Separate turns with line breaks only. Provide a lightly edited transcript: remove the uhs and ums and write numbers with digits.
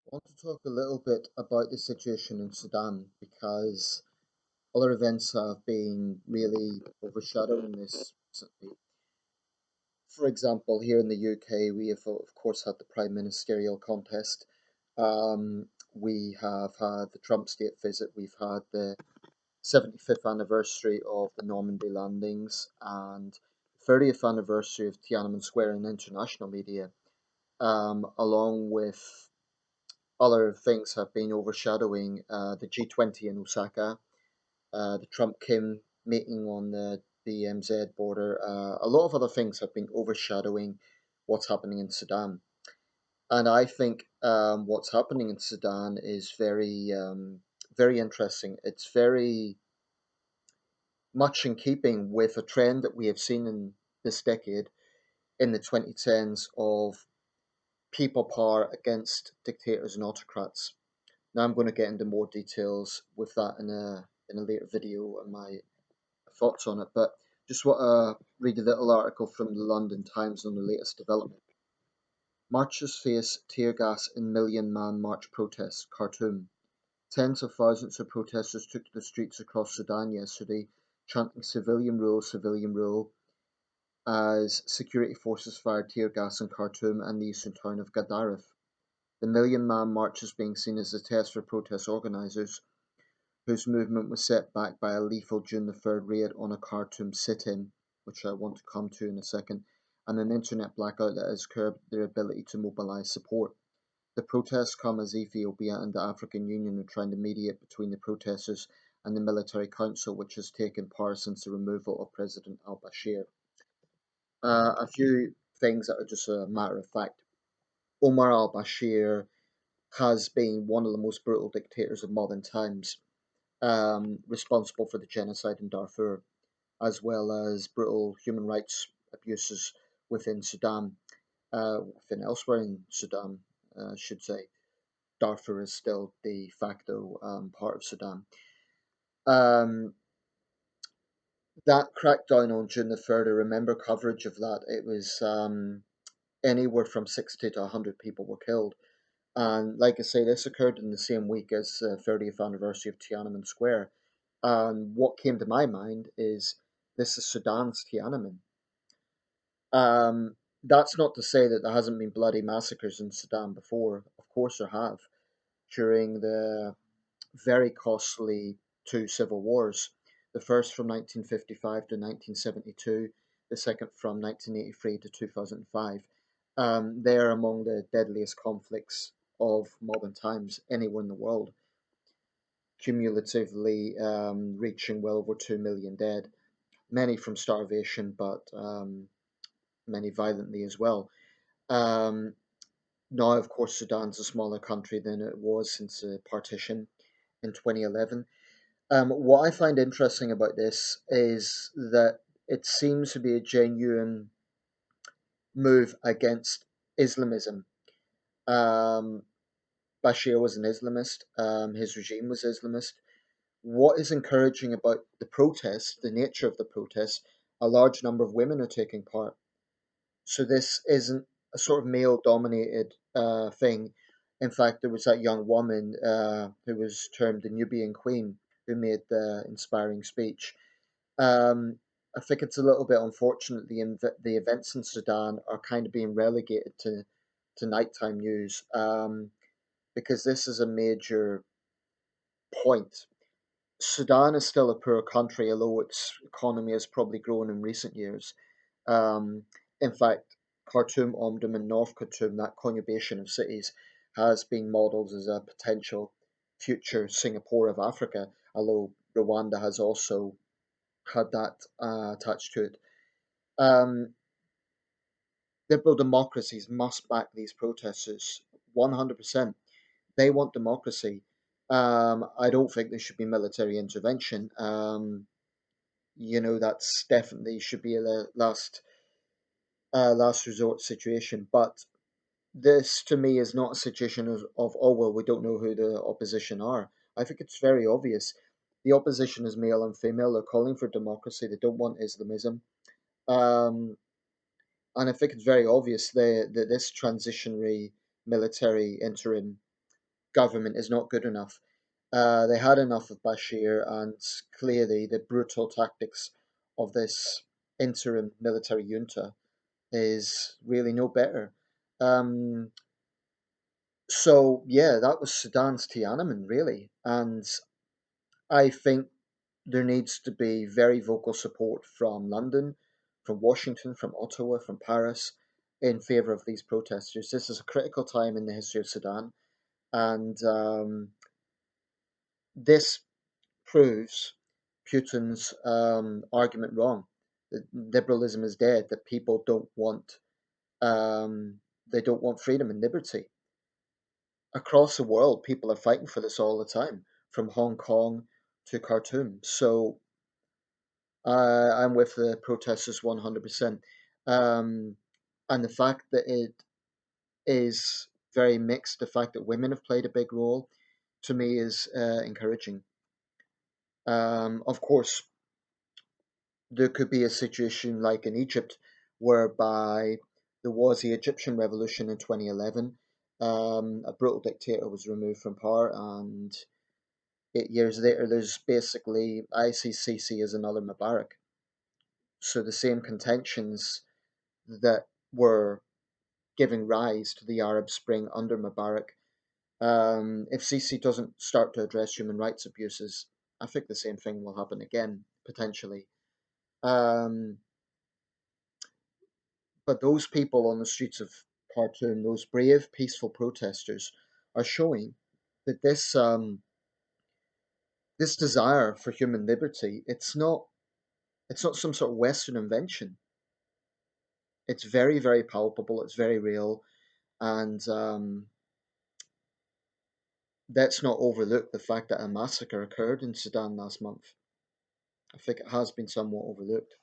I want to talk a little bit about the situation in Sudan because other events have been really overshadowing this recently. For example, here in the UK, we have, of course, had the prime ministerial contest. We have had the Trump state visit. We've had the 75th anniversary of the Normandy landings and 30th anniversary of Tiananmen Square in international media, along with other things have been overshadowing the G20 in Osaka, the Trump Kim meeting on the BMZ border. A lot of other things have been overshadowing what's happening in Sudan. And I think what's happening in Sudan is very interesting. It's very much in keeping with a trend that we have seen in this decade in the 2010s of people power against dictators and autocrats. Now I'm going to get into more details with that in a later video and my thoughts on it, but just want to read a little article from the London Times on the latest development. Marchers face tear gas in Million Man March protests, Khartoum. Tens of thousands of protesters took to the streets across Sudan yesterday, chanting civilian rule, as security forces fired tear gas in Khartoum and the eastern town of Gadaref. The Million Man March is being seen as a test for protest organisers whose movement was set back by a lethal June 3rd raid on a Khartoum sit-in, which I want to come to in a second, and an internet blackout that has curbed their ability to mobilise support. The protests come as Ethiopia and the African Union are trying to mediate between the protesters and the military council, which has taken power since the removal of President al-Bashir. A few things that are just a matter of fact. Omar al-Bashir has been one of the most brutal dictators of modern times, responsible for the genocide in Darfur, as well as brutal human rights abuses within Sudan, within elsewhere in Sudan, I should say. Darfur is still de facto part of Sudan. Um, that crackdown on June 3rd, I remember coverage of that. It was anywhere from 60 to 100 people were killed. And like I say, this occurred in the same week as the 30th anniversary of Tiananmen Square. And what came to my mind is this is Sudan's Tiananmen. That's not to say that there hasn't been bloody massacres in Sudan before. Of course, there have during the very costly two civil wars. The first from 1955 to 1972, the second from 1983 to 2005. They are among the deadliest conflicts of modern times anywhere in the world, cumulatively reaching well over 2 million dead, many from starvation, but many violently as well. Um, Now, of course, Sudan's a smaller country than it was since the partition in 2011. What I find interesting about this is that it seems to be a genuine move against Islamism. Um, Bashir was an Islamist, his regime was Islamist. What is encouraging about the protests, the nature of the protests, a large number of women are taking part. So this isn't a sort of male dominated thing. In fact, there was that young woman who was termed the Nubian Queen who made the inspiring speech. Um, I think it's a little bit unfortunate the events in Sudan are kind of being relegated to nighttime news, because this is a major point. Sudan is still a poor country, although its economy has probably grown in recent years. Um, in fact, Khartoum, Omdurman, and North Khartoum, that conurbation of cities, has been modelled as a potential future Singapore of Africa, although Rwanda has also had that attached to it. Um, Liberal democracies must back these protesters 100%. They want democracy. I don't think there should be military intervention. That's definitely should be a last resort situation. But this, to me, is not a situation of oh well, we don't know who the opposition are. I think it's very obvious. The opposition is male and female. They're calling for democracy. They don't want Islamism. Um, and I think it's very obvious that this transitionary military interim government is not good enough. They had enough of Bashir, and clearly the brutal tactics of this interim military junta is really no better. Um, so yeah, that was Sudan's Tiananmen, really, and I think there needs to be very vocal support from London, from Washington, from Ottawa, from Paris in favour of these protesters. This is a critical time in the history of Sudan, and this proves Putin's argument wrong. That liberalism is dead. That people don't want they don't want freedom and liberty. Across the world, people are fighting for this all the time, from Hong Kong to Khartoum. So I'm with the protesters 100%. Um, and the fact that it is very mixed, the fact that women have played a big role, to me is encouraging. Of course, there could be a situation like in Egypt, whereby there was the Egyptian revolution in 2011. A brutal dictator was removed from power, and 8 years later, there's basically ICCC as another Mubarak. So the same contentions that were giving rise to the Arab Spring under Mubarak. If Sisi doesn't start to address human rights abuses, I think the same thing will happen again, potentially. Um, but those people on the streets of Khartoum, those brave, peaceful protesters, are showing that this desire for human liberty, it's not some sort of Western invention. It's very, very palpable. It's very real, and let's not overlook the fact that a massacre occurred in Sudan last month. I think it has been somewhat overlooked.